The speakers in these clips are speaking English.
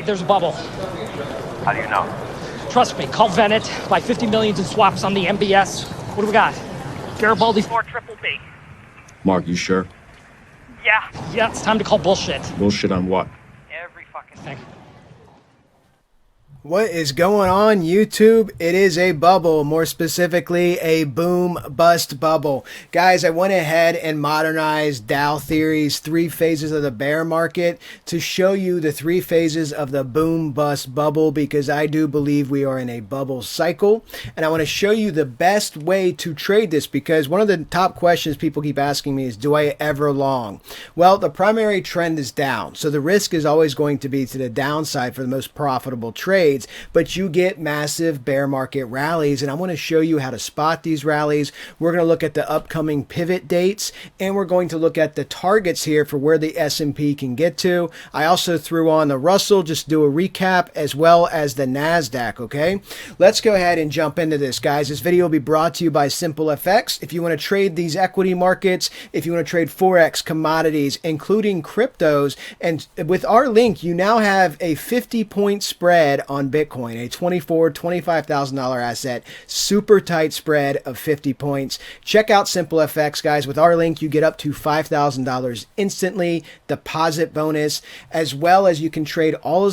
there's a bubble. How do you know? Trust me, call Venet, buy 50 millions in swaps on the MBS. What do we got? Garibaldi 4 triple B. Mark, you sure? Yeah, it's time to call bullshit. Bullshit on what? Every fucking thing. What is going on, YouTube? It is a bubble, more specifically a boom bust bubble. Guys, I went ahead and modernized Dow Theory's 3 phases of the bear market to show you the 3 phases of the boom bust bubble, because I do believe we are in a bubble cycle. And I want to show you the best way to trade this, because one of the top questions people keep asking me is, do I ever long? Well, the primary trend is down, so the risk is always going to be to the downside for the most profitable trades. But you get massive bear market rallies, and I want to show you how to spot these rallies. We're going to look at the upcoming pivot dates, and we're going to look at the targets here for where the S&P can get to. I also threw on the Russell just to do a recap, as well as the NASDAQ, okay? Let's go ahead and jump into this, guys. This video will be brought to you by SimpleFX. If you want to trade these equity markets, if you want to trade Forex, commodities, including cryptos, and with our link, you now have a 50-point spread on Bitcoin, a $25,000 asset, super tight spread of 50 points. Check out SimpleFX, guys. With our link, you get up to $5,000 instantly, deposit bonus, as well as you can trade all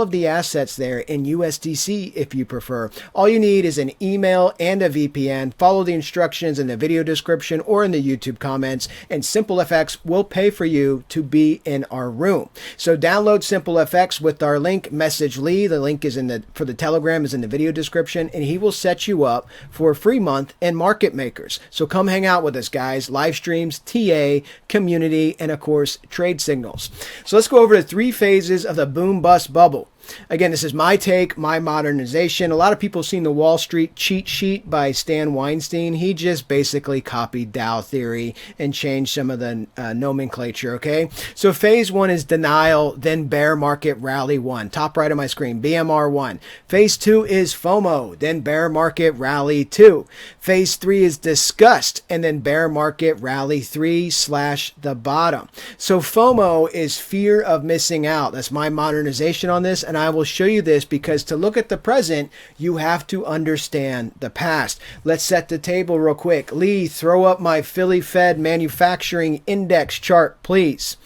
of the assets there in USDC if you prefer. All you need is an email and a VPN. Follow the instructions in the video description or in the YouTube comments, and SimpleFX will pay for you to be in our room. So download SimpleFX with our link, message Lee. The link is for the Telegram is in the video description, and he will set you up for a free month in Market Makers. So come hang out with us, guys. Live streams, TA, community, and of course, trade signals. So let's go over the 3 phases of the boom bust bubble. Again, this is my take, my modernization. A lot of people have seen the Wall Street cheat sheet by Stan Weinstein. He just basically copied Dow Theory and changed some of the nomenclature, okay? So phase 1 is denial, then bear market rally 1. Top right of my screen, BMR 1. Phase 2 is FOMO, then bear market rally 2. Phase 3 is disgust, and then bear market rally 3 / the bottom. So FOMO is fear of missing out. That's my modernization on this. And I will show you this because to look at the present, you have to understand the past. Let's set the table real quick. Lee, throw up my Philly Fed Manufacturing Index chart, please.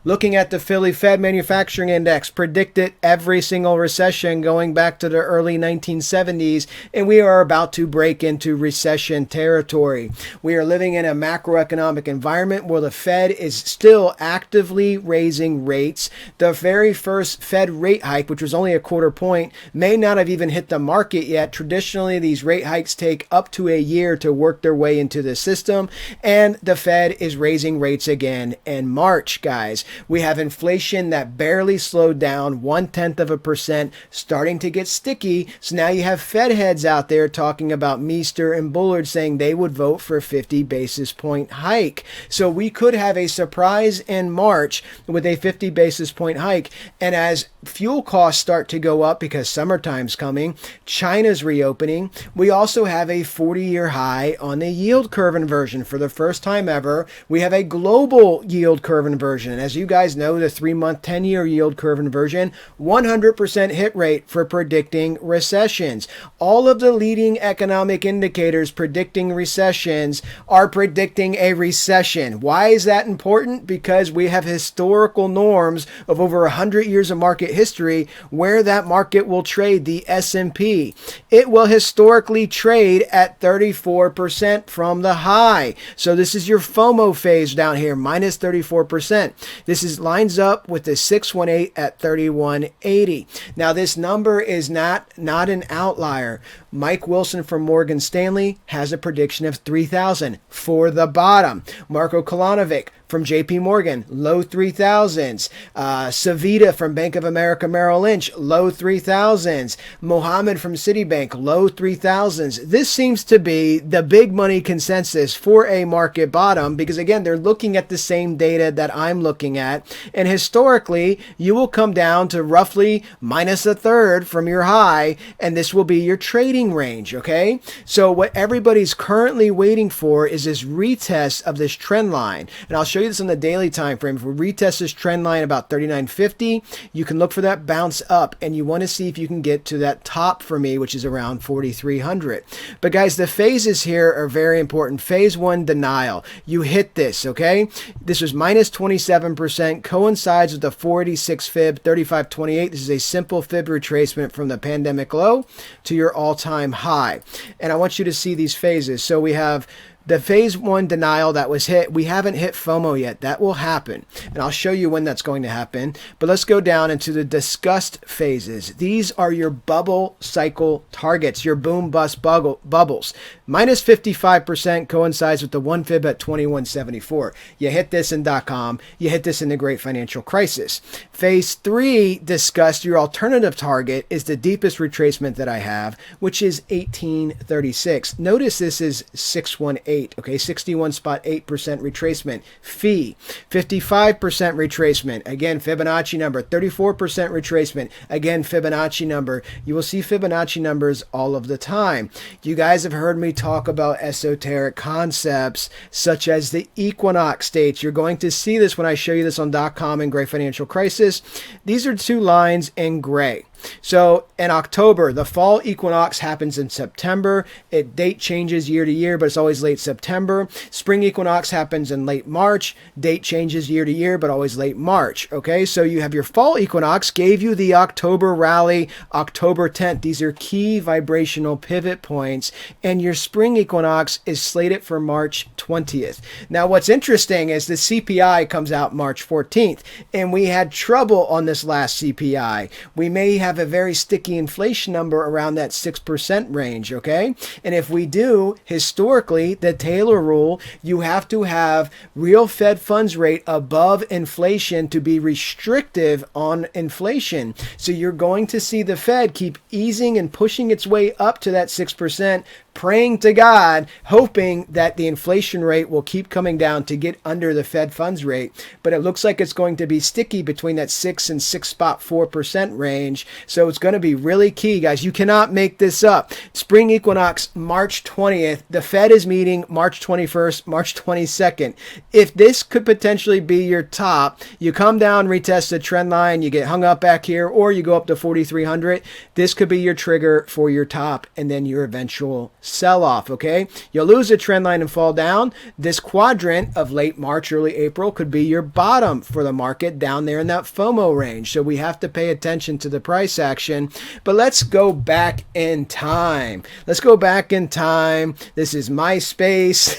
Looking at the Philly Fed Manufacturing Index, predicted every single recession going back to the early 1970s, and we are about to break into recession territory. We are living in a macroeconomic environment where the Fed is still actively raising rates. The very first Fed rate hike, which was only a 1/4 point, may not have even hit the market yet. Traditionally, these rate hikes take up to a year to work their way into the system, and the Fed is raising rates again in March, guys. We have inflation that barely slowed down, 0.1%, starting to get sticky. So now you have Fed heads out there talking about Meester and Bullard saying they would vote for a 50 basis point hike. So we could have a surprise in March with a 50 basis point hike. And as fuel costs start to go up because summertime's coming, China's reopening, we also have a 40-year high on the yield curve inversion. For the first time ever, we have a global yield curve inversion. And as you guys know, the 3-month, 10-year yield curve inversion, 100% hit rate for predicting recessions. All of the leading economic indicators predicting recessions are predicting a recession. Why is that important? Because we have historical norms of over 100 years of market history where that market will trade, the S&P. It will historically trade at 34% from the high. So this is your FOMO phase down here, minus 34%. This lines up with the 618 at 3180. Now this number is not an outlier. Mike Wilson from Morgan Stanley has a prediction of 3,000 for the bottom. Marko Kolanovic from JP Morgan, low 3,000s. Savita from Bank of America Merrill Lynch, low 3,000s. Mohammed from Citibank, low 3,000s. This seems to be the big money consensus for a market bottom because, again, they're looking at the same data that I'm looking at. And historically, you will come down to roughly minus a third from your high, and this will be your trading waiting range, okay? So what everybody's currently waiting for is this retest of this trend line. And I'll show you this on the daily time frame. If we retest this trend line about 39.50, you can look for that bounce up, and you want to see if you can get to that top for me, which is around 4,300. But guys, the phases here are very important. Phase 1, denial. You hit this, okay? This was minus 27%, coincides with the 486 fib, 35.28. This is a simple fib retracement from the pandemic low to your all-time high. And I want you to see these phases. So we have the phase 1 denial that was hit. We haven't hit FOMO yet. That will happen. And I'll show you when that's going to happen. But let's go down into the discussed phases. These are your bubble cycle targets, your boom bust bubbles. Minus 55% coincides with the 1 fib at 21.74. You hit this in .com. You hit this in the Great Financial Crisis. Phase 3 discussed, your alternative target is the deepest retracement that I have, which is 1836. Notice this is 618. Okay, 61.8% retracement. Fee, 55% retracement. Again, Fibonacci number. 34% retracement. Again, Fibonacci number. You will see Fibonacci numbers all of the time. You guys have heard me talk about esoteric concepts such as the equinox states. You're going to see this when I show you this on .com and Great Financial Crisis. These are two lines in gray. So in October, the fall equinox happens in September. Date changes year to year, but it's always late September. Spring equinox happens in late March. Date changes year to year, but always late March. Okay, so you have your fall equinox, gave you the October rally, October 10th. These are key vibrational pivot points. And your spring equinox is slated for March 20th. Now, what's interesting is the CPI comes out March 14th, and we had trouble on this last CPI. We may have a very sticky inflation number around that 6% range, okay? And if we do, historically, the Taylor rule, you have to have real Fed funds rate above inflation to be restrictive on inflation. So you're going to see the Fed keep easing and pushing its way up to that 6%, praying to God, hoping that the inflation rate will keep coming down to get under the Fed funds rate. But it looks like it's going to be sticky between that 6 and 6.4% range. So it's going to be really key, guys. You cannot make this up. Spring equinox, March 20th. The Fed is meeting March 21st, March 22nd. If this could potentially be your top, you come down, retest the trend line, you get hung up back here, or you go up to 4,300. This could be your trigger for your top and then your eventual sell-off, okay? You'll lose a trend line and fall down. This quadrant of late March, early April could be your bottom for the market down there in that FOMO range. So we have to pay attention to the price action. But let's go back in time. Let's go back in time. This is MySpace.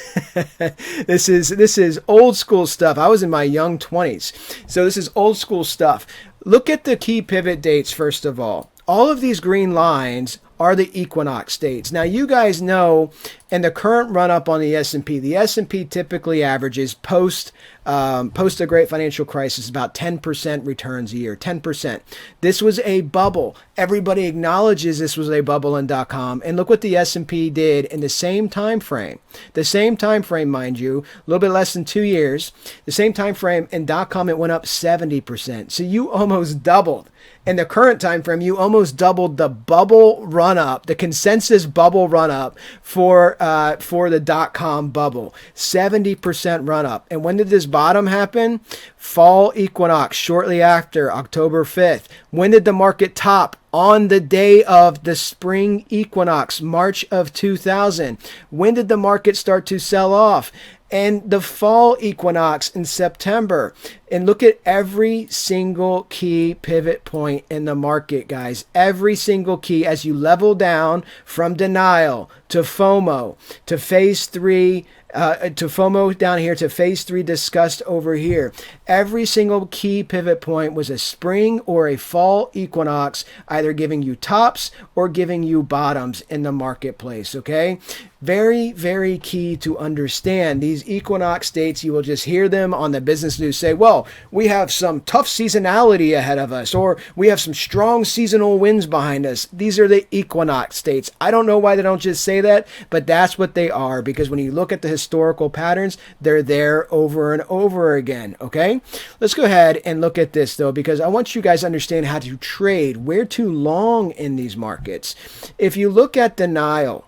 This is old school stuff. I was in my young 20s. So this is old school stuff. Look at the key pivot dates first of all. All of these green lines are the equinox states. Now, you guys know in the current run-up on the S&P typically averages post the Great Financial Crisis about 10% returns a year, 10%. This was a bubble. Everybody acknowledges this was a bubble in .com. And look what the S&P did in the same time frame. The same time frame, mind you, a little bit less than 2 years. The same time frame in .com, it went up 70%. So you almost doubled. In the current time frame, you almost doubled the bubble run-up, the consensus bubble run-up for the .com bubble. 70% run-up. And when did this bottom happen? Fall equinox, shortly after, October 5th. When did the market top? On the day of the spring equinox, March of 2000. When did the market start to sell off? And the fall equinox in September. And look at every single key pivot point in the market, guys. Every single key as you level down from denial to FOMO to phase 3, to FOMO down here to phase 3 discussed over here. Every single key pivot point was a spring or a fall equinox, either giving you tops or giving you bottoms in the marketplace, okay? Very, very key to understand. These equinox dates, you will just hear them on the business news say, well, well, we have some tough seasonality ahead of us, or we have some strong seasonal winds behind us. These are the equinox states. I don't know why they don't just say that, but that's what they are, because when you look at the historical patterns, they're there over and over again, okay? Let's go ahead and look at this, though, because I want you guys to understand how to trade, where to long in these markets. If you look at denial,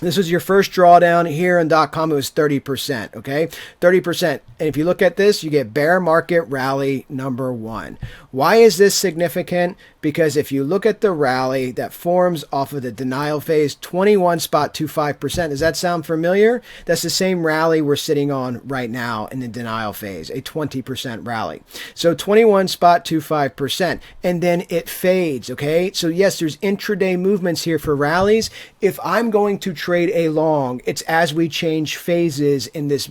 this was your first drawdown here in .com. It was 30%, okay? 30%. And if you look at this, you get bear market rally number 1. Why is this significant? Because if you look at the rally that forms off of the denial phase, 21.25%. Does that sound familiar? That's the same rally we're sitting on right now in the denial phase, a 20% rally. So 21.25%. And then it fades, okay? So yes, there's intraday movements here for rallies. If I'm going to trade a long, it's as we change phases in this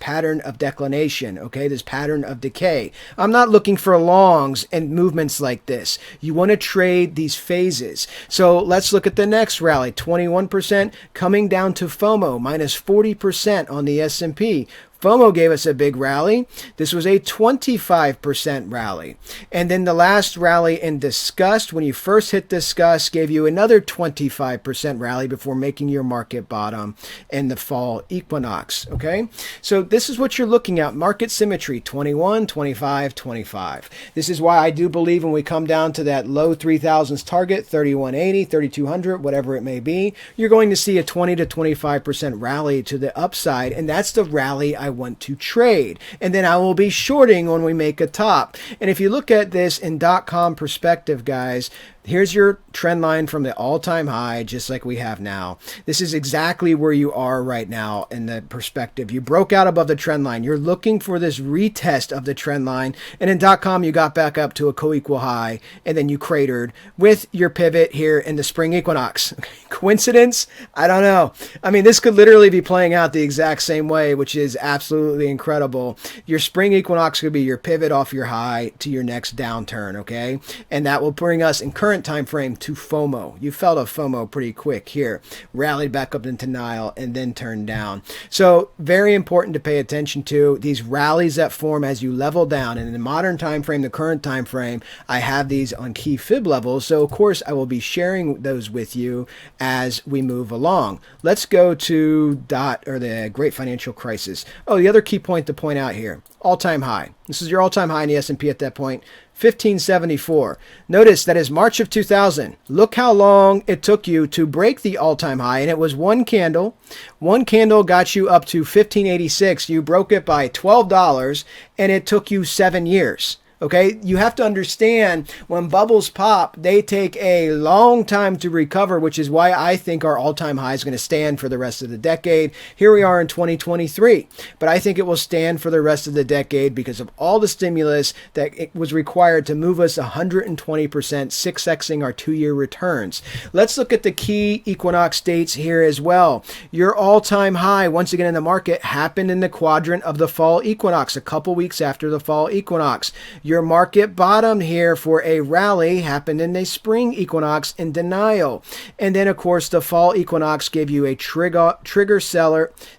pattern of declination, okay? This pattern of decay. I'm not looking for longs and movements like this. You want to trade these phases. So let's look at the next rally, 21% coming down to FOMO, minus 40% on the S&P. FOMO gave us a big rally. This was a 25% rally. And then the last rally in Disgust, when you first hit Disgust, gave you another 25% rally before making your market bottom in the fall equinox, okay? So this is what you're looking at, market symmetry, 21, 25, 25. This is why I do believe when we come down to that low 3000s target, 3180, 3200, whatever it may be, you're going to see a 20 to 25% rally to the upside, and that's the rally I want to trade. And then I will be shorting when we make a top. And if you look at this in .com perspective, guys, here's your trend line from the all-time high, just like we have now. This is exactly where you are right now in the perspective. You broke out above the trend line. You're looking for this retest of the trend line. And in .com, you got back up to a co-equal high, and then you cratered with your pivot here in the spring equinox. Coincidence? I don't know. I mean, this could literally be playing out the exact same way, which is absolutely incredible. Your spring equinox could be your pivot off your high to your next downturn, okay? And that will bring us in current time frame to FOMO. You felt a FOMO pretty quick here, rallied back up into denial and then turned down. So very important to pay attention to these rallies that form as you level down. And in the modern time frame, the current time frame, I have these on key fib levels. So of course I will be sharing those with you as we move along. Let's go to the Great Financial Crisis. Oh, the other key point to point out here, all-time high. This is your all-time high in the S&P at that point. 1574. Notice that is March of 2000. Look how long it took you to break the all-time high, and it was one candle. One candle got you up to 1586. You broke it by $12, and it took you 7 years. Okay, you have to understand when bubbles pop, they take a long time to recover, which is why I think our all-time high is going to stand for the rest of the decade. Here we are in 2023, but I think it will stand for the rest of the decade because of all the stimulus that it was required to move us 120%, 6xing our 2-year returns. Let's look at the key equinox dates here as well. Your all-time high, once again in the market, happened in the quadrant of the fall equinox, a couple weeks after the fall equinox. Your market bottom here for a rally happened in the spring equinox in denial. And then, of course, the fall equinox gave you a trigger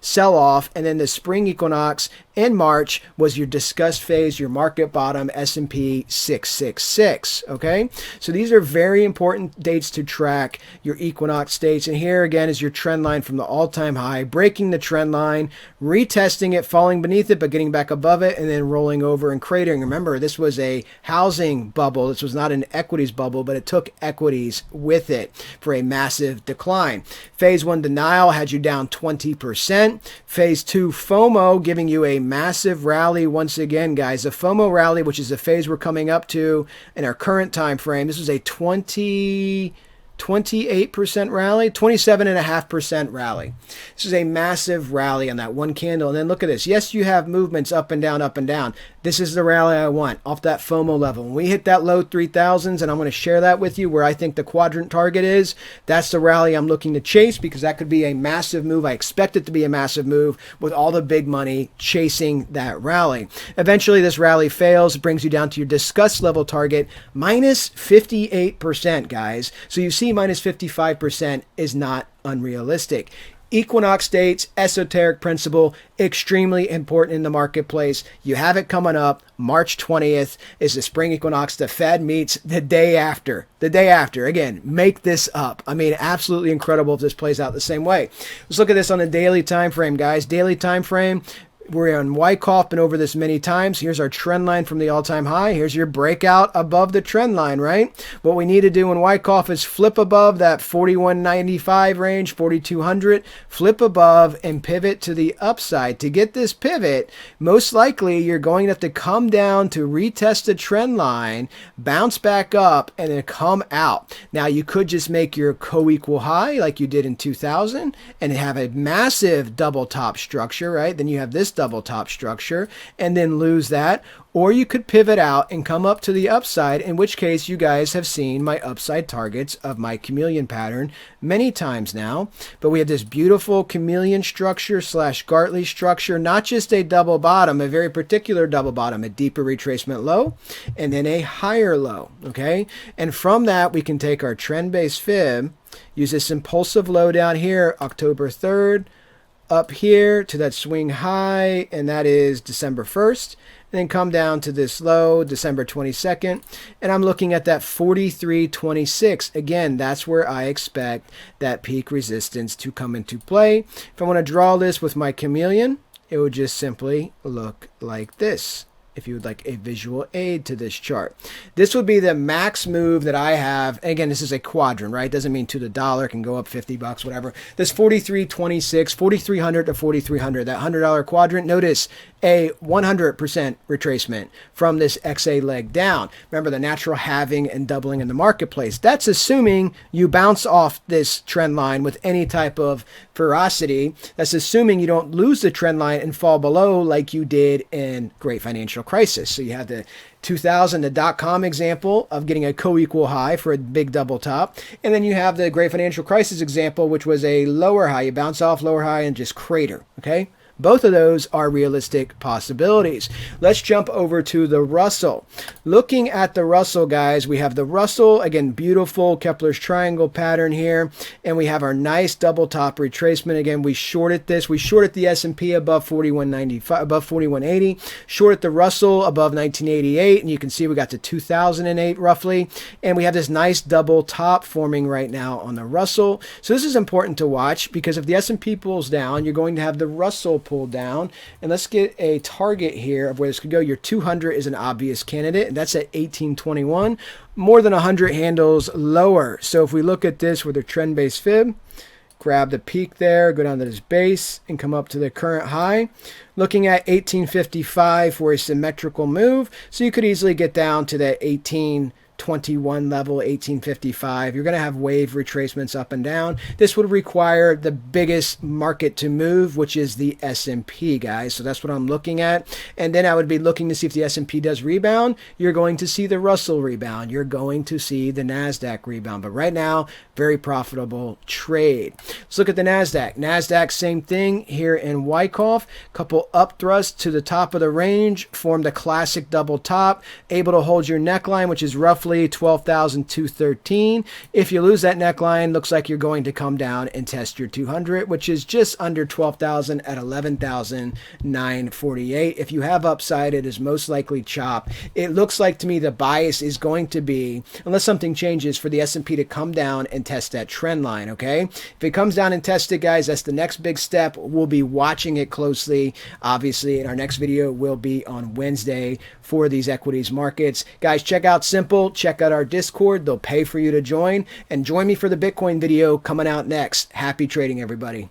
sell-off. And then the spring equinox in March was your discussed phase, your market bottom, S&P 666. Okay? So these are very important dates to track, your equinox dates. And here again is your trend line from the all-time high, breaking the trend line, retesting it, falling beneath it, but getting back above it, and then rolling over and cratering. Remember, this was a housing bubble. This was not an equities bubble, but it took equities with it for a massive decline. Phase 1 denial had you down 20%. Phase 2 FOMO giving you a massive rally once again, guys. The FOMO rally, which is the phase we're coming up to in our current time frame, this was a 28% rally, 27.5% rally. This is a massive rally on that one candle. And then look at this. Yes, you have movements up and down, up and down. This is the rally I want off that FOMO level. When we hit that low 3000s, and I'm going to share that with you where I think the quadrant target is, that's the rally I'm looking to chase because that could be a massive move. I expect it to be a massive move with all the big money chasing that rally. Eventually, this rally fails, brings you down to your discuss level target, minus 58%, guys. So you see minus 55% is not unrealistic. Equinox dates, esoteric principle, extremely important in the marketplace. You have it coming up. March 20th is the spring equinox. The Fed meets the day after. The day after. Again, make this up. I mean, absolutely incredible if this plays out the same way. Let's look at this on the daily time frame, guys. Daily time frame. We're on Wyckoff, been over this many times. Here's our trend line from the all-time high. Here's your breakout above the trend line, right? What we need to do in Wyckoff is flip above that 4195 range, 4200, flip above and pivot to the upside. To get this pivot, most likely you're going to have to come down to retest the trend line, bounce back up, and then come out. Now, you could just make your co-equal high like you did in 2000 and have a massive double top structure, right? Then you have this double top structure and then lose that, or you could pivot out and come up to the upside, in which case you guys have seen my upside targets of my chameleon pattern many times now. But we have this beautiful chameleon structure slash Gartley structure, not just a double bottom, a very particular double bottom, a deeper retracement low and then a higher low. Okay, and from that we can take our trend based fib, use this impulsive low down here October 3rd, up here to that swing high, and that is December 1st, and then come down to this low December 22nd, and I'm looking at that 43.26. Again, that's where I expect that peak resistance to come into play. If I want to draw this with my chameleon, it would just simply look like this. If you would like a visual aid to this chart, this would be the max move that I have. And again, this is a quadrant, right? Doesn't mean to the dollar, it can go up 50 bucks, whatever. This 43.26, 4,300 to 4,300, that $100 quadrant. Notice a 100% retracement from this XA leg down. Remember the natural halving and doubling in the marketplace. That's assuming you bounce off this trend line with any type of ferocity. That's assuming you don't lose the trend line and fall below like you did in Great Financial Crisis. So you have the 2000, the dot-com example of getting a co-equal high for a big double top. And then you have the Great Financial Crisis example, which was a lower high. You bounce off lower high and just crater, okay? Both of those are realistic possibilities. Let's jump over to the Russell. Looking at the Russell, guys, we have the Russell, again, beautiful Kepler's triangle pattern here, and we have our nice double top retracement. Again, we shorted this. We shorted the S&P above 4195, above 4180, shorted the Russell above 1988, and you can see we got to 2008 roughly, and we have this nice double top forming right now on the Russell. So this is important to watch, because if the S&P pulls down, you're going to have the Russell pull down. And let's get a target here of where this could go. Your 200 is an obvious candidate, and that's at 1821. More than 100 handles lower. So if we look at this with a trend based fib, grab the peak there, go down to this base and come up to the current high, looking at 1855 for a symmetrical move. So you could easily get down to that 1821 level, 1855. You're going to have wave retracements up and down. This would require the biggest market to move, which is the S&P, guys. So that's what I'm looking at. And then I would be looking to see if the S&P does rebound. You're going to see the Russell rebound. You're going to see the NASDAQ rebound. But right now, very profitable trade. Let's look at the NASDAQ. NASDAQ, same thing here in Wyckoff. Couple up thrusts to the top of the range, formed a classic double top, able to hold your neckline, which is roughly 12,213. If you lose that neckline, looks like you're going to come down and test your 200, which is just under 12,000 at 11,948. If you have upside, it is most likely chop. It looks like to me the bias is going to be, unless something changes, for the S&P to come down and test that trend line, okay? If it comes down and tests it, guys, that's the next big step. We'll be watching it closely, obviously, and our next video will be on Wednesday for these equities markets. Guys, check out Simple. Check out our Discord. They'll pay for you to join. And join me for the Bitcoin video coming out next. Happy trading, everybody.